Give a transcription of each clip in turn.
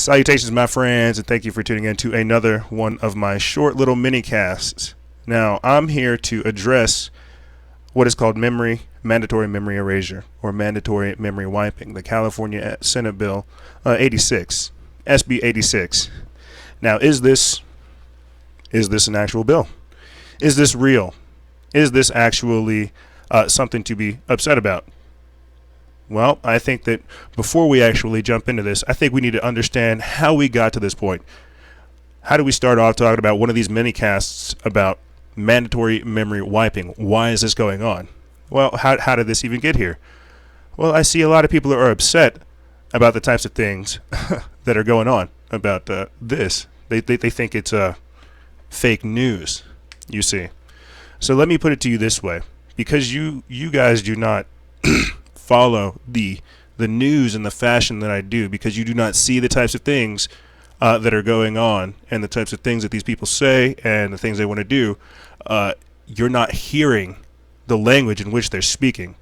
Salutations, my friends, and thank you for tuning in to another one of my short little mini casts. Now, I'm here to address what is called mandatory memory erasure, or mandatory memory wiping, the California Senate Bill 86, SB86. Now, is this an actual bill? Is this real? Is this actually something to be upset about? Well, I think that before we actually jump into this, I think we need to understand how we got to this point. How do we start off talking about one of these mini casts about mandatory memory wiping? Why is this going on? Well, how did this even get here? Well, I see a lot of people that are upset about the types of things that are going on about this. They think it's fake news, you see. So let me put it to you this way. Because you guys do not follow the news in the fashion that I do, because you do not see the types of things that are going on and the types of things that these people say and the things they want to do, you're not hearing the language in which they're speaking.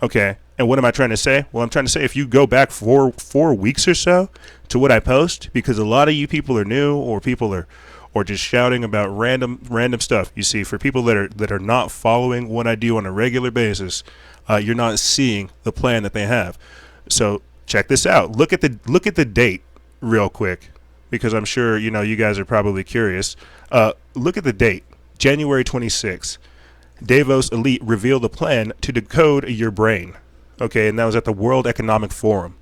Okay, and what am I trying to say? Well, I'm trying to say if you go back four weeks or so to what I post, because a lot of you people are new, or people are or just shouting about random stuff. You see, for people that are not following what I do on a regular basis, you're not seeing the plan that they have. So check this out. Look at the date real quick, because I'm sure you guys are probably curious. Look at the date, January 26th. Davos elite revealed a plan to decode your brain. Okay, and that was at the World Economic Forum.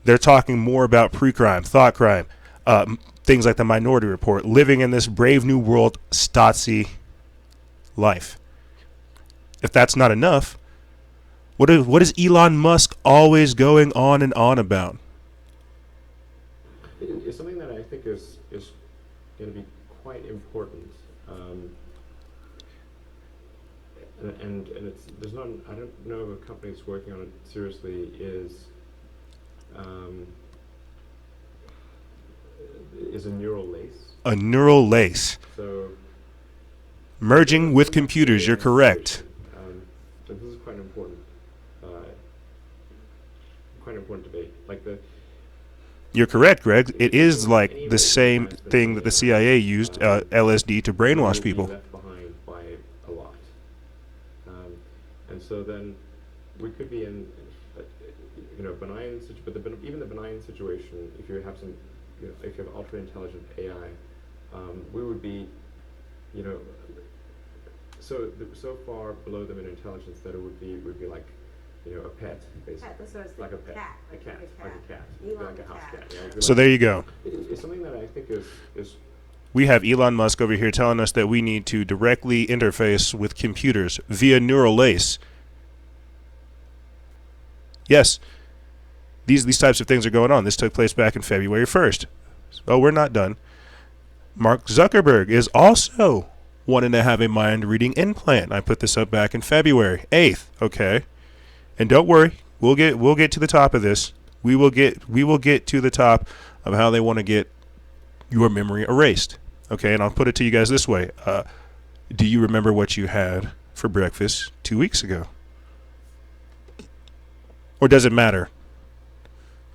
They're talking more about pre-crime, thought crime, things like the Minority Report, living in this brave new world Stasi life. If that's not enough, what is Elon Musk always going on and on about? It's something that I think is going to be quite important, and it's I don't know of a company that's working on it seriously. Is a neural lace. A neural lace. So merging with computers. You're correct. So this is quite an important debate. You're correct, Greg. It is like the same thing that the CIA used, LSD, to brainwash people. Left behind by a lot, and so then we could be in, benign. But even the benign situation, if you have if you have ultra intelligent AI, we would be, so far below them in intelligence that it would be like, a pet, basically. That's what I was like a thinking, pet, like a cat, Elon like a house cat. So there you go. It's something that I think is. We have Elon Musk over here telling us that we need to directly interface with computers via neural lace. Yes, these types of things are going on. This took place back in February 1st. So we're not done. Mark Zuckerberg is also wanting to have a mind-reading implant. I put this up back in February 8th. Okay, and don't worry, we'll get to the top of this. We will get to the top of how they want to get your memory erased. Okay, and I'll put it to you guys this way. Do you remember what you had for breakfast 2 weeks ago? Or does it matter?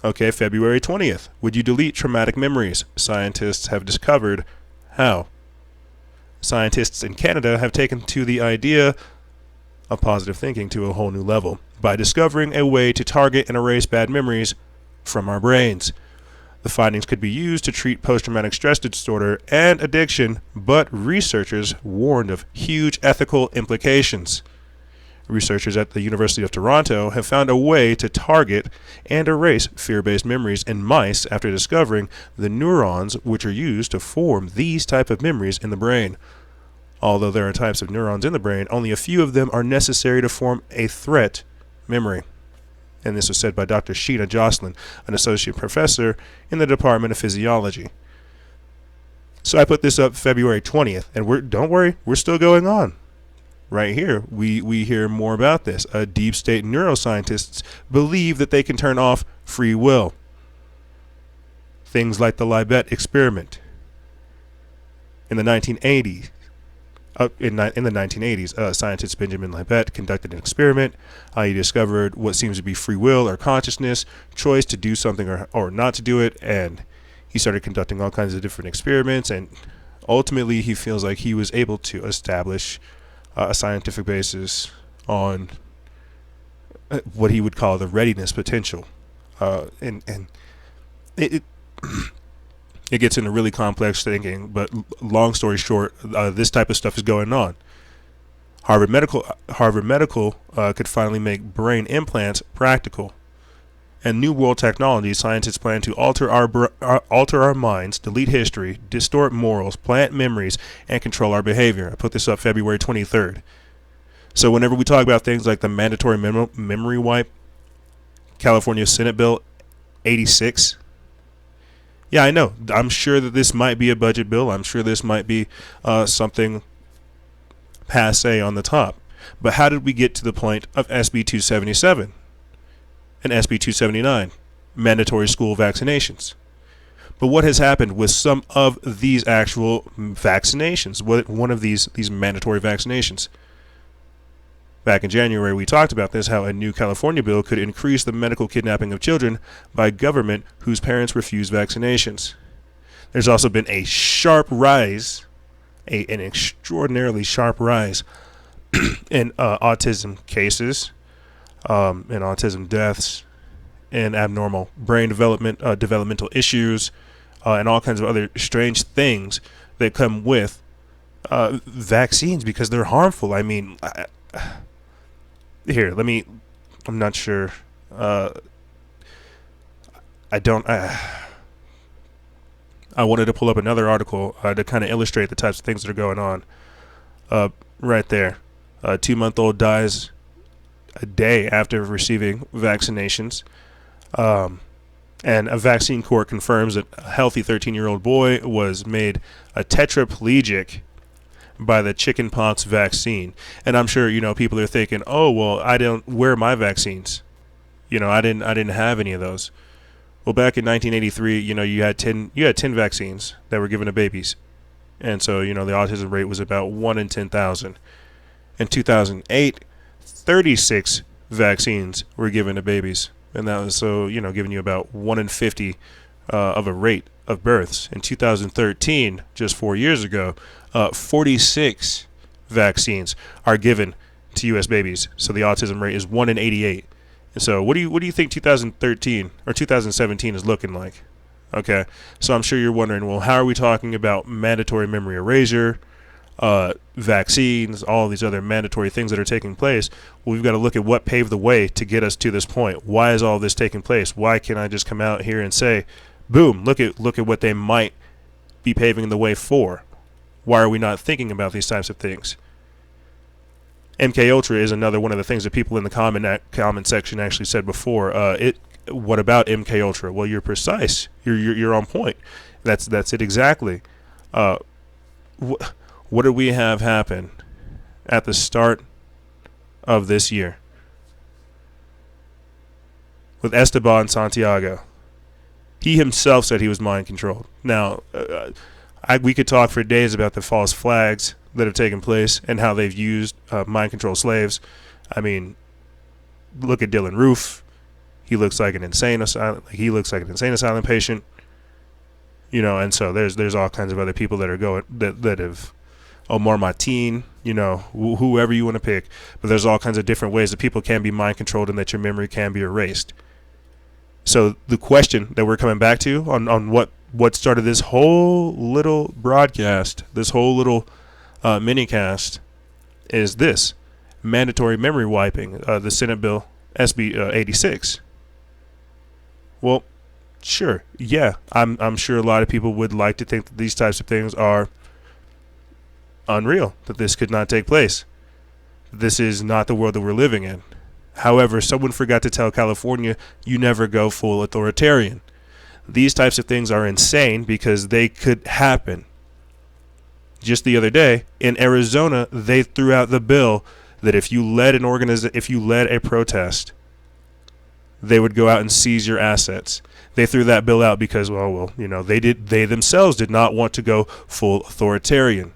Okay, February 20th. Would you delete traumatic memories? Scientists have discovered how. Scientists in Canada have taken to the idea of positive thinking to a whole new level by discovering a way to target and erase bad memories from our brains. The findings could be used to treat post-traumatic stress disorder and addiction, but researchers warned of huge ethical implications. Researchers at the University of Toronto have found a way to target and erase fear-based memories in mice after discovering the neurons which are used to form these type of memories in the brain. Although there are types of neurons in the brain, only a few of them are necessary to form a threat memory. And this was said by Dr. Sheena Jocelyn, an associate professor in the Department of Physiology. So I put this up February 20th, and don't worry, we're still going on. Right here, we hear more about this. Deep state neuroscientists believe that they can turn off free will. Things like the Libet experiment. In the 1980s, scientist Benjamin Libet conducted an experiment. He discovered what seems to be free will or consciousness, choice to do something or not to do it, and He started conducting all kinds of different experiments, and ultimately he feels like he was able to establish a scientific basis on what he would call the readiness potential. And it it gets into really complex thinking, but long story short, this type of stuff is going on. Harvard Medical could finally make brain implants practical. And New World Technology, scientists plan to alter our minds, delete history, distort morals, plant memories, and control our behavior. I put this up February 23rd. So whenever we talk about things like the mandatory memory wipe, California Senate Bill 86, yeah, I know. I'm sure that this might be a budget bill. I'm sure this might be something passe on the top. But how did we get to the point of SB 277 and SB 279, mandatory school vaccinations? But what has happened with some of these actual vaccinations? One of these mandatory vaccinations. Back in January, we talked about this, how a new California bill could increase the medical kidnapping of children by government whose parents refuse vaccinations. There's also been a sharp rise, an extraordinarily sharp rise in autism cases, and autism deaths, and abnormal brain development, developmental issues, and all kinds of other strange things that come with vaccines because they're harmful. I mean, I'm not sure. I wanted to pull up another article to kind of illustrate the types of things that are going on. Right there. A 2-month-old dies a day after receiving vaccinations. And a vaccine court confirms that a healthy 13-year-old boy was made a tetraplegic by the chickenpox vaccine. And I'm sure, people are thinking, oh, well, I don't wear my vaccines. I didn't have any of those. Well, back in 1983, you had 10 vaccines that were given to babies. And so, the autism rate was about 1 in 10,000. In 2008, 36 vaccines were given to babies. And that was giving you about 1 in 50 of a rate of births. In 2013, just 4 years ago, 46 vaccines are given to U.S. babies. So the autism rate is 1 in 88. And so what do you think 2013 or 2017 is looking like? Okay, so I'm sure you're wondering, well, how are we talking about mandatory memory erasure, vaccines, all these other mandatory things that are taking place? Well, we've got to look at what paved the way to get us to this point. Why is all this taking place? Why can't I just come out here and say, boom, look at what they might be paving the way for? Why are we not thinking about these types of things? MK Ultra is another one of the things that people in the comment section actually said before. What about MK Ultra? Well, you're precise. You're on point. That's it exactly. What did we have happen at the start of this year with Esteban Santiago? He himself said he was mind controlled. Now, we could talk for days about the false flags that have taken place and how they've used mind control slaves. I mean, look at Dylan Roof. He looks like an insane asylum. Patient. And so there's all kinds of other people that are that have Omar Mateen. Whoever you want to pick. But there's all kinds of different ways that people can be mind controlled and that your memory can be erased. So the question that we're coming back to on what started this whole little broadcast, this whole little minicast, is this mandatory memory wiping, the Senate Bill SB 86. Well, sure, yeah, I'm sure a lot of people would like to think that these types of things are unreal, that this could not take place. This is not the world that we're living in. However, someone forgot to tell California, you never go full authoritarian. These types of things are insane because they could happen. Just the other day in Arizona, they threw out the bill that if you led a protest, they would go out and seize your assets. They threw that bill out because, they themselves did not want to go full authoritarian.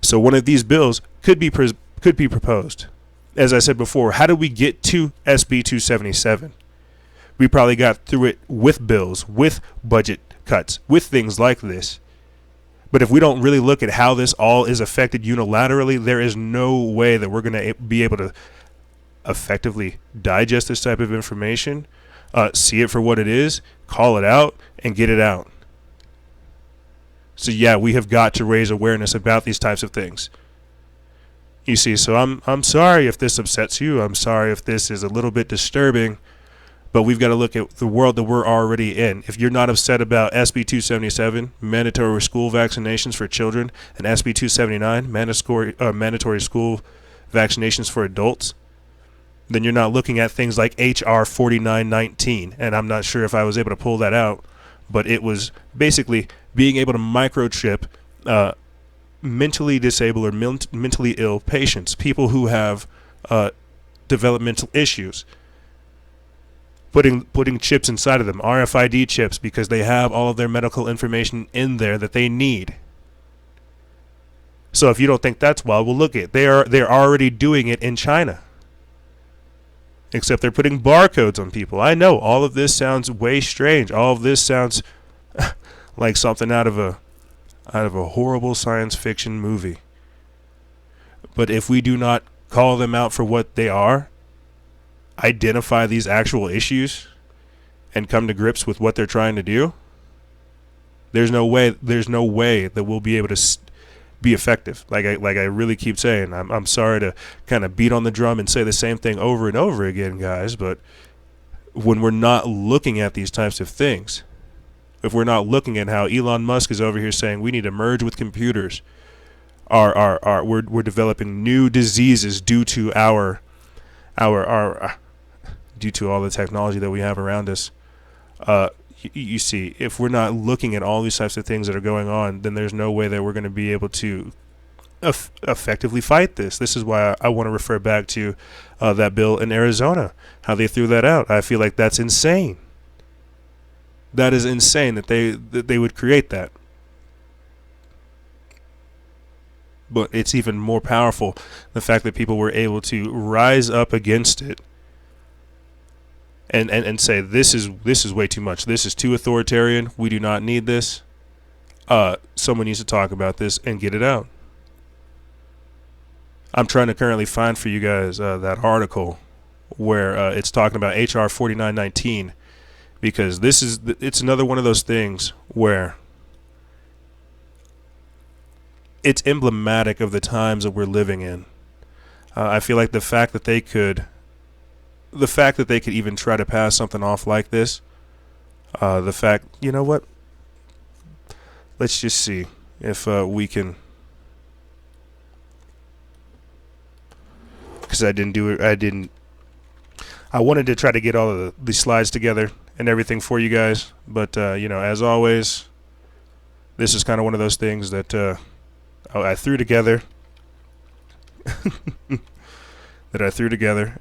So one of these bills could be proposed. As I said before, how did we get to SB 277? We probably got through it with bills, with budget cuts, with things like this. But if we don't really look at how this all is affected unilaterally, there is no way that we're going to be able to effectively digest this type of information, see it for what it is, call it out, and get it out. So yeah, we have got to raise awareness about these types of things. You see, so I'm sorry if this upsets you. I'm sorry if this is a little bit disturbing, but we've got to look at the world that we're already in. If you're not upset about SB277, mandatory school vaccinations for children, and SB279, mandatory school vaccinations for adults, then you're not looking at things like HR 4919. And I'm not sure if I was able to pull that out, but it was basically being able to microchip mentally disabled or mentally ill patients, people who have developmental issues, putting chips inside of them, RFID chips, because they have all of their medical information in there that they need. So if you don't think that's wild, well, look at they're already doing it in China. Except they're putting barcodes on people. I know all of this sounds way strange. All of this sounds like something out of a horrible science fiction movie. But if we do not call them out for what they are, identify these actual issues, and come to grips with what they're trying to do, there's no way that we'll be able to be effective. Like I really keep saying, I'm sorry to kind of beat on the drum and say the same thing over and over again, guys, but when we're not looking at these types of things, if we're not looking at how Elon Musk is over here saying we need to merge with computers, we're developing new diseases due to due to all the technology that we have around us. You see, if we're not looking at all these types of things that are going on, then there's no way that we're going to be able to effectively fight this. This is why I want to refer back to that bill in Arizona, how they threw that out. I feel like that's insane. That is insane that they would create that. But it's even more powerful the fact that people were able to rise up against it and say this is way too much. This is too authoritarian. We do not need this. Someone needs to talk about this and get it out. I'm trying to currently find for you guys that article where it's talking about HR 4919. Because it's another one of those things where it's emblematic of the times that we're living in. I feel like the fact that they could even try to pass something off like this, you know what? Let's just see if we can. Because I wanted to try to get all of the slides together and everything for you guys, but as always, this is kind of one of those things that I threw together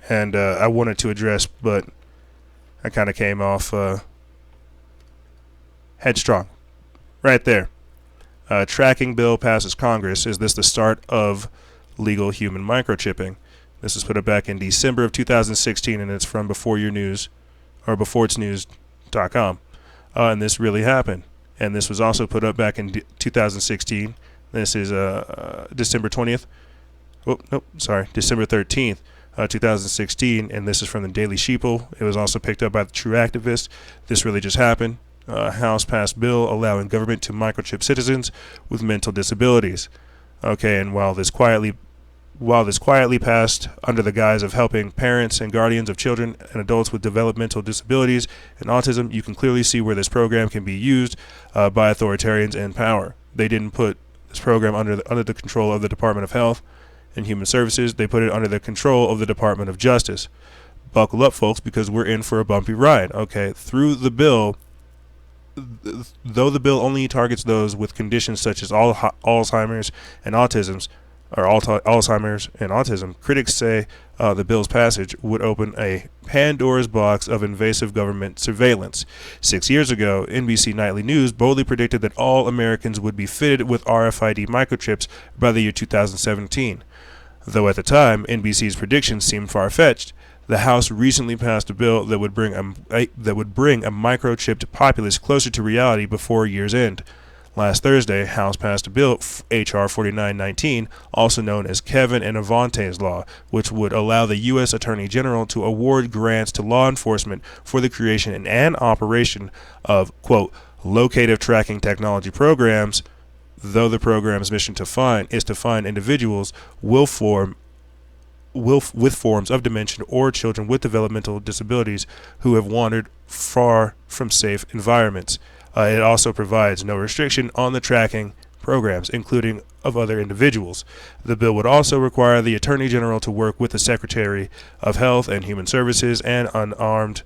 and I wanted to address, but I kind of came off headstrong right there. Tracking bill passes Congress. Is this the start of legal human microchipping? This was put up back in December of 2016, and it's from beforeitsnews.com. And this really happened. And this was also put up back in 2016. This is December 20th. December 13th, 2016. And this is from the Daily Sheeple. It was also picked up by the True Activist. This really just happened. House passed bill allowing government to microchip citizens with mental disabilities. Okay, and while this quietly passed under the guise of helping parents and guardians of children and adults with developmental disabilities and autism, you can clearly see where this program can be used by authoritarians in power. They didn't put this program under the control of the Department of Health and Human Services. They put it under the control of the Department of Justice. Buckle up, folks, because we're in for a bumpy ride. Okay, through the bill, though the bill only targets those with conditions such as Alzheimer's and autism, critics say the bill's passage would open a Pandora's box of invasive government surveillance. 6 years ago, NBC Nightly News boldly predicted that all Americans would be fitted with RFID microchips by the year 2017. Though at the time, NBC's predictions seemed far-fetched, The House recently passed a bill that would bring a microchipped populace closer to reality before year's end. Last Thursday, House passed a bill, H.R. 4919, also known as Kevin and Avante's Law, which would allow the U.S. Attorney General to award grants to law enforcement for the creation and operation of, quote, locative tracking technology programs, though the program's mission is to find individuals with forms of dementia or children with developmental disabilities who have wandered far from safe environments. It also provides no restriction on the tracking programs, including of other individuals. The bill would also require the Attorney General to work with the Secretary of Health and Human Services and unarmed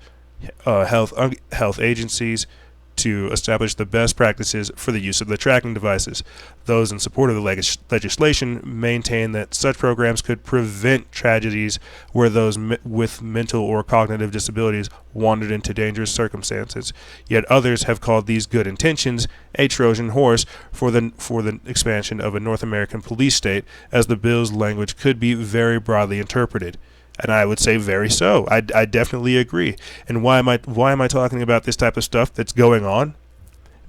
health agencies to establish the best practices for the use of the tracking devices. Those in support of the legislation maintain that such programs could prevent tragedies where those with mental or cognitive disabilities wandered into dangerous circumstances. Yet others have called these good intentions a Trojan horse for the expansion of a North American police state, as the bill's language could be very broadly interpreted. And I would say very so. I definitely agree. And why am I talking about this type of stuff that's going on?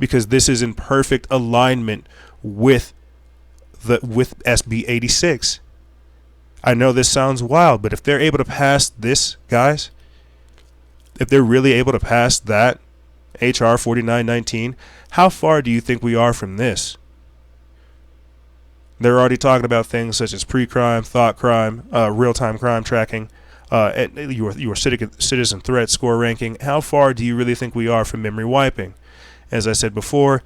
Because this is in perfect alignment with SB86. I know this sounds wild, but if they're able to pass this, guys, if they're really able to pass that HR 4919, how far do you think we are from this? They're already talking about things such as pre-crime, thought crime, real-time crime tracking, your citizen threat score ranking. How far do you really think we are from memory wiping? As I said before,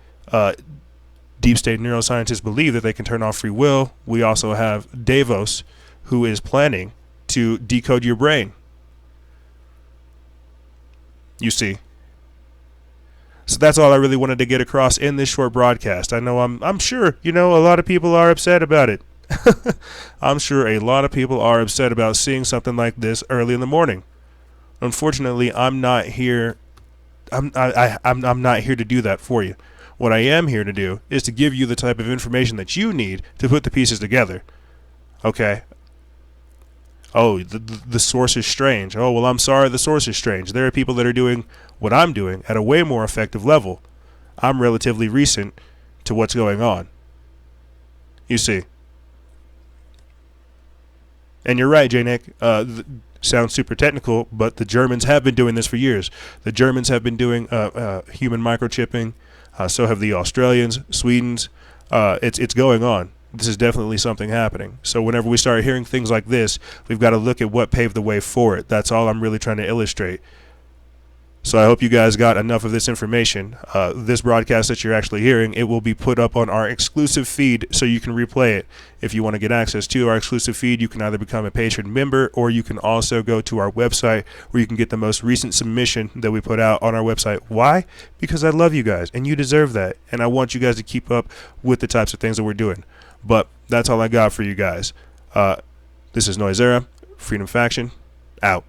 deep state neuroscientists believe that they can turn off free will. We also have Davos, who is planning to decode your brain. You see. So that's all I really wanted to get across in this short broadcast. I know I'm sure, a lot of people are upset about it. I'm sure a lot of people are upset about seeing something like this early in the morning. Unfortunately, I'm not here. I'm not here to do that for you. What I am here to do is to give you the type of information that you need to put the pieces together. Okay. Oh, the source is strange. Oh, well, I'm sorry the source is strange. There are people that are doing what I'm doing at a way more effective level. I'm relatively recent to what's going on. You see. And you're right, J-Nick. Sounds super technical, but the Germans have been doing this for years. The Germans have been doing human microchipping. So have the Australians, Swedes. It's going on. This is definitely something happening. So whenever we start hearing things like this, we've got to look at what paved the way for it. That's all I'm really trying to illustrate. So I hope you guys got enough of this information. This broadcast that you're actually hearing, it will be put up on our exclusive feed so you can replay it. If you want to get access to our exclusive feed, you can either become a patron member or you can also go to our website where you can get the most recent submission that we put out on our website. Why? Because I love you guys and you deserve that. And I want you guys to keep up with the types of things that we're doing. But that's all I got for you guys. This is Noisera, Freedom Faction, out.